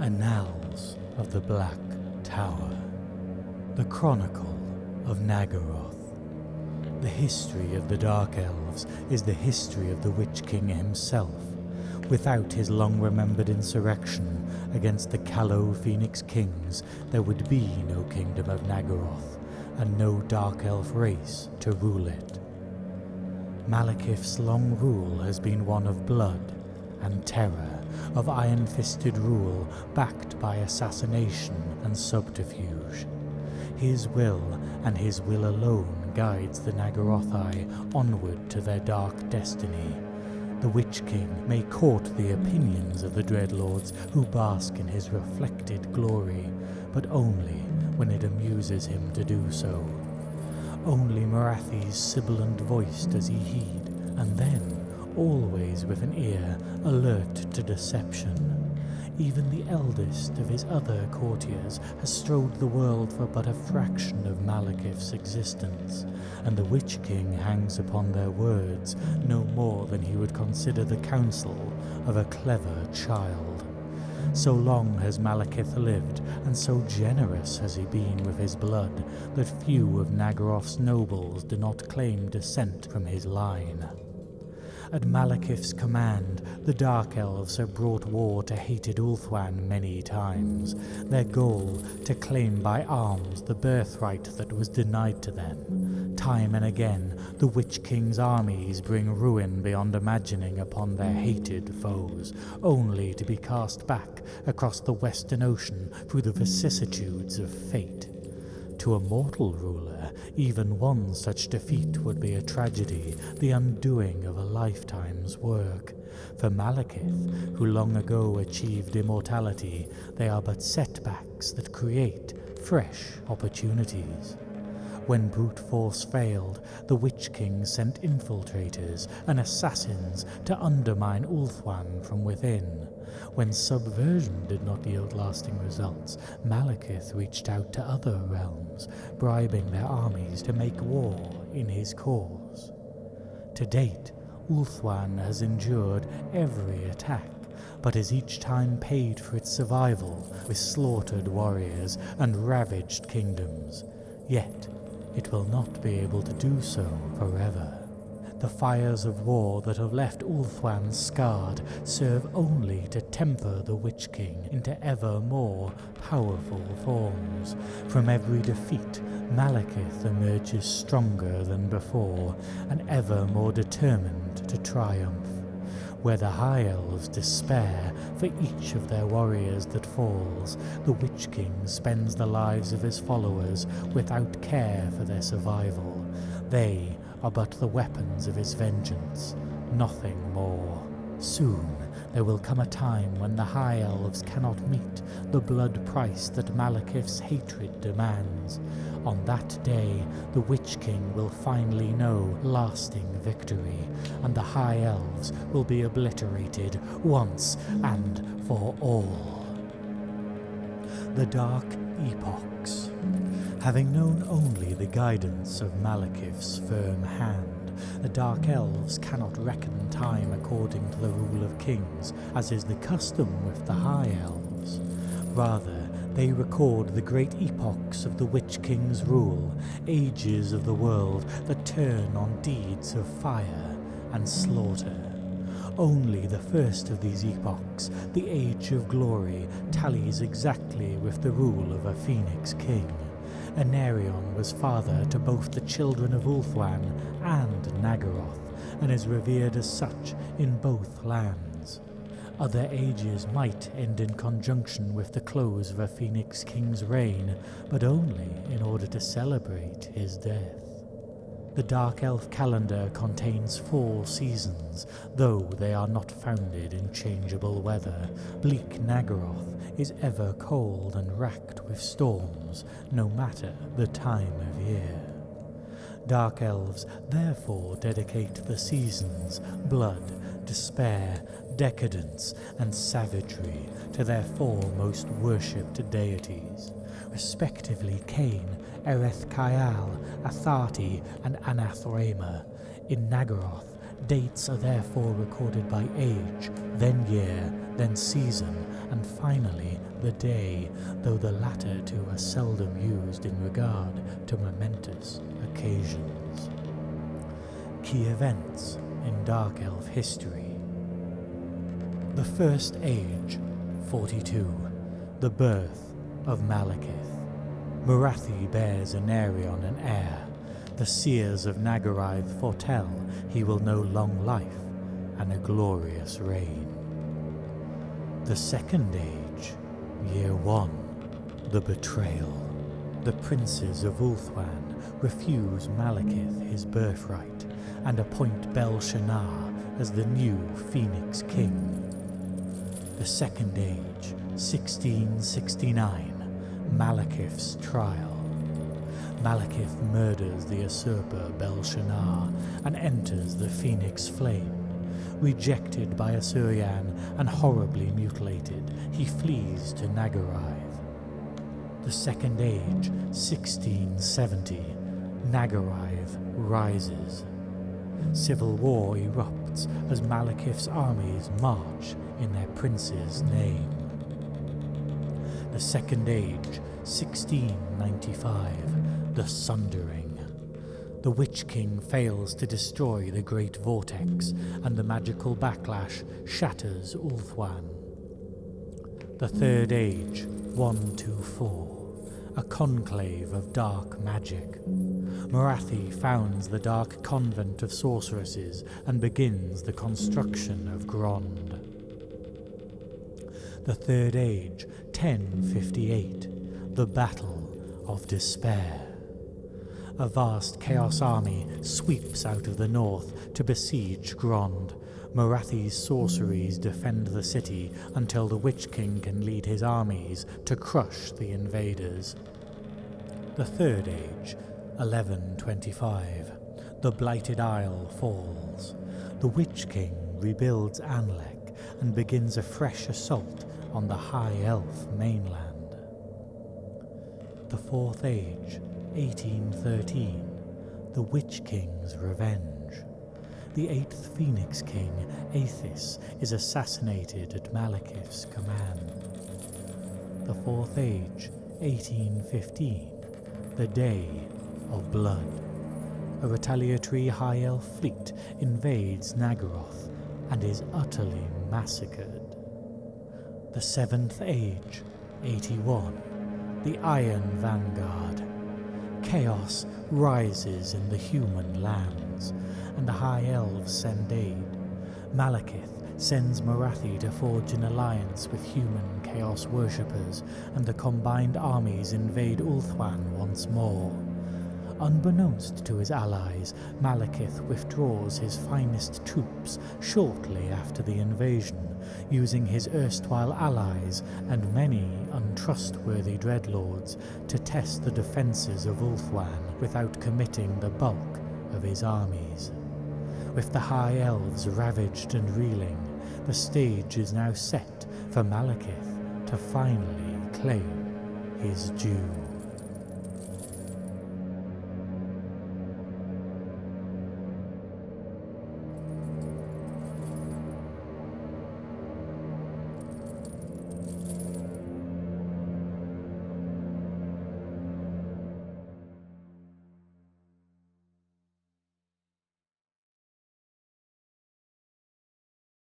Annals of the Black Tower. The Chronicle of Naggaroth. The history of the Dark Elves is the history of the Witch King himself. Without his long-remembered insurrection against the Callow Phoenix Kings, there would be no kingdom of Naggaroth, and no Dark Elf race to rule it. Malekith's long rule has been one of blood and terror, of iron-fisted rule backed by assassination and subterfuge. His will, and his will alone, guides the Naggarothi onward to their dark destiny. The Witch King may court the opinions of the Dreadlords who bask in his reflected glory, but only when it amuses him to do so. Only Morathi's sibilant voice does he heed, and then, always with an ear alert to deception. Even the eldest of his other courtiers has strode the world for but a fraction of Malekith's existence, and the Witch King hangs upon their words no more than he would consider the counsel of a clever child. So long has Malekith lived, and so generous has he been with his blood, that few of Naggaroth's nobles do not claim descent from his line. At Malekith's command, the Dark Elves have brought war to hated Ulthuan many times, their goal to claim by arms the birthright that was denied to them. Time and again, the Witch King's armies bring ruin beyond imagining upon their hated foes, only to be cast back across the Western Ocean through the vicissitudes of fate. To a mortal ruler, even one such defeat would be a tragedy, the undoing of a lifetime's work. For Malekith, who long ago achieved immortality, they are but setbacks that create fresh opportunities. When brute force failed, the Witch King sent infiltrators and assassins to undermine Ulthuan from within. When subversion did not yield lasting results, Malekith reached out to other realms, bribing their armies to make war in his cause. To date, Ulthuan has endured every attack, but has each time paid for its survival with slaughtered warriors and ravaged kingdoms. Yet, it will not be able to do so forever. The fires of war that have left Ulthuan scarred serve only to temper the Witch King into ever more powerful forms. From every defeat, Malekith emerges stronger than before, and ever more determined to triumph. Where the High Elves despair for each of their warriors that falls, the Witch King spends the lives of his followers without care for their survival. They are but the weapons of his vengeance, nothing more. Soon there will come a time when the High Elves cannot meet the blood price that Malekith's hatred demands. On that day, the Witch King will finally know lasting victory, and the High Elves will be obliterated once and for all. The Dark Epochs. Having known only the guidance of Malekith's firm hand, the Dark Elves cannot reckon time according to the rule of kings, as is the custom with the High Elves. Rather, they record the great epochs of the Witch King's rule, ages of the world that turn on deeds of fire and slaughter. Only the first of these epochs, the Age of Glory, tallies exactly with the rule of a Phoenix King. Anarion was father to both the children of Ulthuan and Naggaroth, and is revered as such in both lands. Other ages might end in conjunction with the close of a Phoenix King's reign, but only in order to celebrate his death. The Dark Elf calendar contains 4 seasons, though they are not founded in changeable weather. Bleak Naggaroth is ever cold and racked with storms, no matter the time of year. Dark Elves therefore dedicate the seasons, blood, despair, decadence, and savagery to their 4 most worshipped deities, respectively Cain, Ereth Kaial, Atharti, and Anathrema. In Naggaroth, dates are therefore recorded by age, then year, then season, and finally the day, though the latter two are seldom used in regard to momentous occasions. Key events in Dark Elf history. The First Age, 42. The birth of Malekith. Morathi bears Anarion an heir. The seers of Nagarath foretell he will know long life and a glorious reign. The Second Age, Year 1. The Betrayal. The princes of Ulthuan refuse Malekith his birthright and appoint Bel-Shannah as the new Phoenix King. The Second Age, 1669. Malekith's trial. Malekith murders the usurper Bel-Shannah and enters the Phoenix Flame. Rejected by Asuryan and horribly mutilated, he flees to Nagarath. The Second Age, 1670. Nagarath rises. Civil war erupts as Malekith's armies march in their prince's name. The Second Age, 1695. The Sundering. The Witch King fails to destroy the Great Vortex, and the magical backlash shatters Ulthuan. The Third Age, 124. A conclave of dark magic. Morathi founds the Dark Convent of Sorceresses and begins the construction of Grond. The Third Age, 1058. The Battle of Despair. A vast Chaos army sweeps out of the north to besiege Grond. Morathi's sorceries defend the city until the Witch King can lead his armies to crush the invaders. The Third Age, 1125. The Blighted Isle falls. The Witch King rebuilds Anlek and begins a fresh assault on the High Elf mainland. The Fourth Age, 1813. The Witch King's revenge. The Eighth Phoenix King, Aethys, is assassinated at Malekith's command. The Fourth Age, 1815. The Day of Blood. A retaliatory High Elf fleet invades Nagaroth and is utterly massacred. The Seventh Age, 81. The Iron Vanguard. Chaos rises in the human lands, and the High Elves send aid. Malekith sends Morathi to forge an alliance with human Chaos worshippers, and the combined armies invade Ulthuan once more. Unbeknownst to his allies, Malekith withdraws his finest troops shortly after the invasion, using his erstwhile allies and many untrustworthy dreadlords to test the defences of Ulthuan without committing the bulk of his armies. With the High Elves ravaged and reeling, the stage is now set for Malekith to finally claim his due.